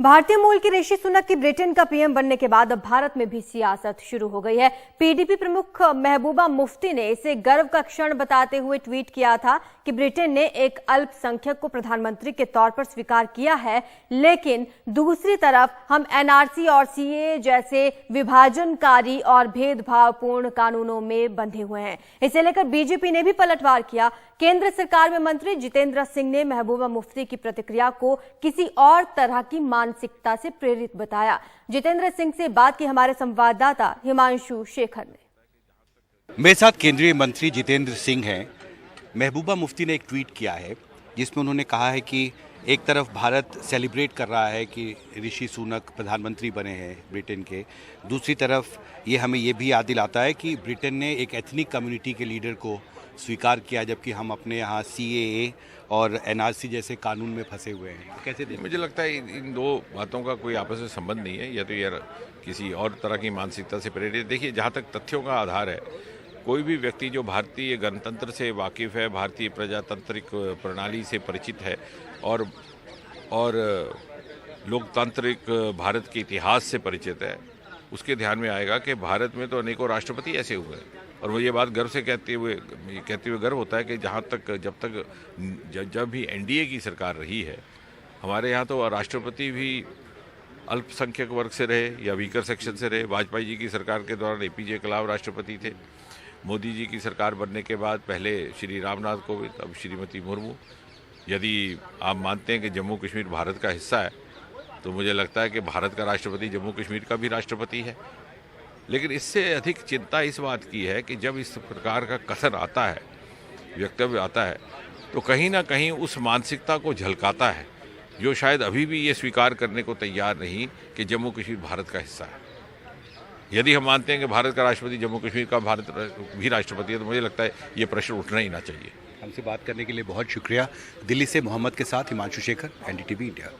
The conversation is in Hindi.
भारतीय मूल की ऋषि सुनक की ब्रिटेन का पीएम बनने के बाद अब भारत में भी सियासत शुरू हो गई है। पीडीपी प्रमुख महबूबा मुफ्ती ने इसे गर्व का क्षण बताते हुए ट्वीट किया था कि ब्रिटेन ने एक अल्पसंख्यक को प्रधानमंत्री के तौर पर स्वीकार किया है, लेकिन दूसरी तरफ हम एनआरसी और सीएए जैसे विभाजनकारी और भेदभावपूर्ण कानूनों में बंधे हुए हैं। इसे लेकर बीजेपी ने भी पलटवार किया। केंद्र सरकार में मंत्री जितेंद्र सिंह ने महबूबा मुफ्ती की प्रतिक्रिया को किसी और तरह की मानसिकता से प्रेरित बताया। जितेंद्र सिंह से बात की हमारे संवाददाता हिमांशु शेखर ने। मेरे साथ केंद्रीय मंत्री जितेंद्र सिंह हैं। महबूबा मुफ्ती ने एक ट्वीट किया है जिसमें उन्होंने कहा है कि एक तरफ भारत सेलिब्रेट कर रहा है कि ऋषि सुनक प्रधानमंत्री बने हैं ब्रिटेन के, दूसरी तरफ ये हमें ये भी याद दिलाता है कि ब्रिटेन ने एक एथनिक कम्युनिटी के लीडर को स्वीकार किया, जबकि हम अपने यहाँ सीएए और एनआरसी जैसे कानून में फंसे हुए हैं। कैसे देखते? मुझे लगता है इन दो बातों का कोई आपस में संबंध नहीं है, या तो यार किसी और तरह की मानसिकता से प्रेरित। देखिए, जहाँ तक तथ्यों का आधार है, कोई भी व्यक्ति जो भारतीय गणतंत्र से वाकिफ़ है, भारतीय प्रजातांत्रिक प्रणाली से परिचित है और लोकतांत्रिक भारत के इतिहास से परिचित है, उसके ध्यान में आएगा कि भारत में तो अनेकों राष्ट्रपति ऐसे हुए हैं। और वो ये बात गर्व से कहते हुए गर्व होता है कि जब भी एनडीए की सरकार रही है, हमारे यहाँ तो राष्ट्रपति भी अल्पसंख्यक वर्ग से रहे या वीकर सेक्शन से रहे। वाजपेयी जी की सरकार के दौरान एपीजे कलाम राष्ट्रपति थे। मोदी जी की सरकार बनने के बाद पहले श्री रामनाथ कोविंद, अब श्रीमती मुर्मू। यदि आप मानते हैं कि जम्मू कश्मीर भारत का हिस्सा है, तो मुझे लगता है कि भारत का राष्ट्रपति जम्मू कश्मीर का भी राष्ट्रपति है। लेकिन इससे अधिक चिंता इस बात की है कि जब इस प्रकार का कथन आता है, वक्तव्य आता है, तो कहीं ना कहीं उस मानसिकता को झलकाता है जो शायद अभी भी ये स्वीकार करने को तैयार नहीं कि जम्मू कश्मीर भारत का हिस्सा है। यदि हम मानते हैं कि भारत का राष्ट्रपति जम्मू कश्मीर का भारत भी राष्ट्रपति है, तो मुझे लगता है ये प्रश्न उठना ही ना चाहिए। हमसे बात करने के लिए बहुत शुक्रिया। दिल्ली से मोहम्मद के साथ हिमांशु शेखर, एनडीटीवी इंडिया।